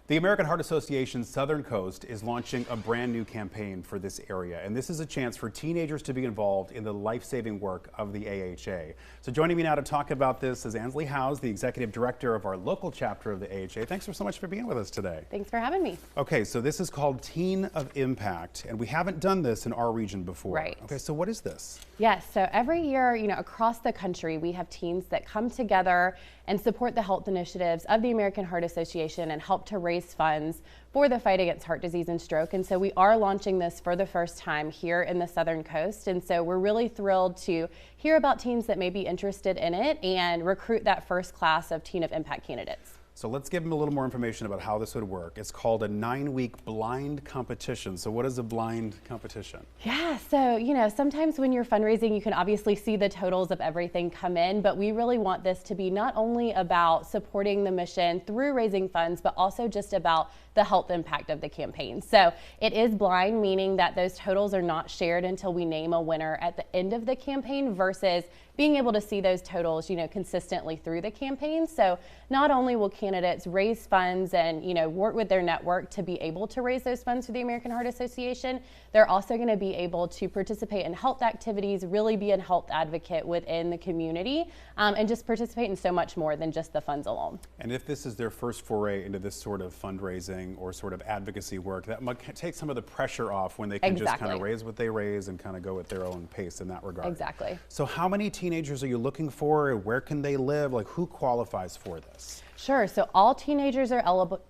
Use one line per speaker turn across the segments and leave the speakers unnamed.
The American Heart Association Southern Coast is launching a brand new campaign for this area, and this is a chance for teenagers to be involved in the life-saving work of the AHA. So joining me now to talk about this is Ansley Howes, the Executive Director of our local chapter of the AHA. Thanks so much for being with us today.
Thanks for having me.
Okay, so this is called Teen of Impact, and we haven't done this in our region before.
Right.
Okay, so what is this?
Yes, so every year, across the country, we have teens that come together and support the health initiatives of the American Heart Association and help to raise funds for the fight against heart disease and stroke. And so we are launching this for the first time here in the Southern Coast. And so we're really thrilled to hear about teens that may be interested in it and recruit that first class of Teen of Impact candidates.
So let's give them a little more information about how this would work. It's called a 9-week blind competition. So what is a blind competition?
Yeah, so sometimes when you're fundraising, you can obviously see the totals of everything come in, but we really want this to be not only about supporting the mission through raising funds, but also just about the health impact of the campaign. So it is blind, meaning that those totals are not shared until we name a winner at the end of the campaign versus being able to see those totals, consistently through the campaign. So not only will candidates raise funds and, work with their network to be able to raise those funds for the American Heart Association, they're also going to be able to participate in health activities, really be a health advocate within the community, and just participate in so much more than just the funds alone.
And if this is their first foray into this sort of fundraising or sort of advocacy work, that might take some of the pressure off when they can just kind of raise what they raise and kind of go at their own pace in that regard.
Exactly.
So how many teenagers are you looking for? Where can they live? Like, who qualifies for this?
Sure. So all teenagers are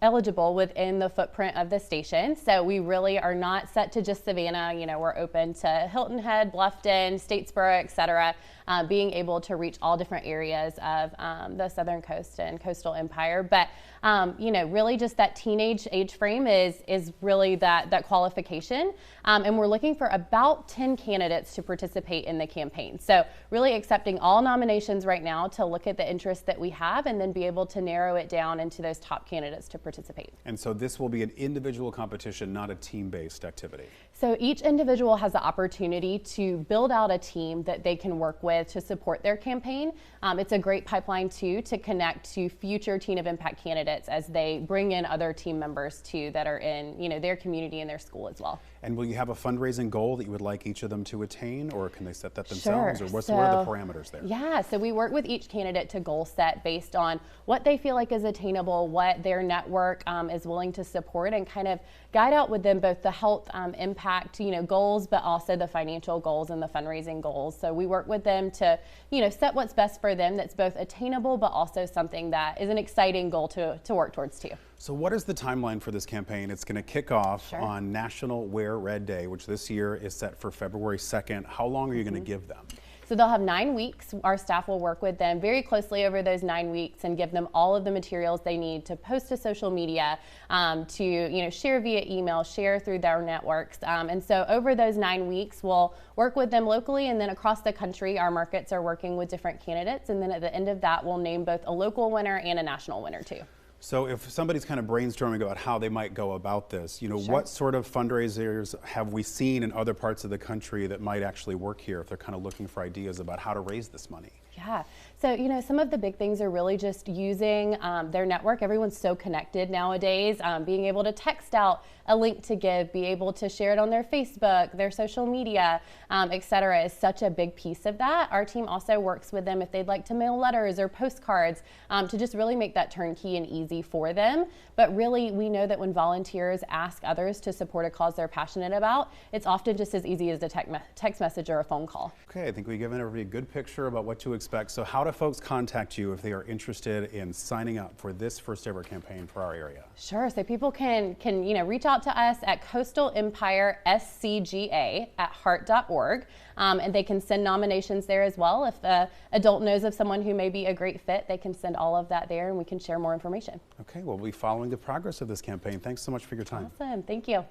eligible within the footprint of the station. So we really are not set to just Savannah. We're open to Hilton Head, Bluffton, Statesboro, et cetera, being able to reach all different areas of the Southern Coast and Coastal Empire. But, really just that teenage age frame is really that qualification. And we're looking for about 10 candidates to participate in the campaign. So really accepting all nominations right now to look at the interest that we have and then be able to narrow it down into those top candidates to participate.
And so this will be an individual competition, not a team-based activity.
So each individual has the opportunity to build out a team that they can work with to support their campaign. It's a great pipeline too to connect to future Teen of Impact candidates as they bring in other team members too that are in their community and their school as well.
And will you have a fundraising goal that you would like each of them to attain, or can they set that themselves?
Sure.
Or what are the parameters there?
Yeah, so we work with each candidate to goal set based on what they feel like is attainable, what their network is willing to support, and kind of guide out with them both the health impact goals, but also the financial goals and the fundraising goals. So we work with them to set what's best for them that's both attainable, but also something that is an exciting goal to work towards too.
So what is the timeline for this campaign? It's going to kick off on National Wear Red Day, which this year is set for February 2nd. How long are you going to give them?
So they'll have 9 weeks. Our staff will work with them very closely over those 9 weeks and give them all of the materials they need to post to social media, to share via email, share through their networks. And so over those 9 weeks, we'll work with them locally, and then across the country, our markets are working with different candidates. And then at the end of that, we'll name both a local winner and a national winner too.
So if somebody's kind of brainstorming about how they might go about this, what sort of fundraisers have we seen in other parts of the country that might actually work here if they're kind of looking for ideas about how to raise this money?
Yeah, so some of the big things are really just using their network. Everyone's so connected nowadays. Being able to text out a link to give, be able to share it on their Facebook, their social media, et cetera, is such a big piece of that. Our team also works with them if they'd like to mail letters or postcards to just really make that turnkey and easy for them. But really, we know that when volunteers ask others to support a cause they're passionate about, it's often just as easy as a text message or a phone call.
Okay, I think we've given everybody a good picture about what to expect. So how do folks contact you if they are interested in signing up for this first ever campaign for our area?
Sure, so people can reach out to us at Coastal Empire SCGA@heart.org, and they can send nominations there as well. If an adult knows of someone who may be a great fit, they can send all of that there and we can share more information.
Okay, well, we'll be following the progress of this campaign. Thanks so much for your time.
Awesome, thank you.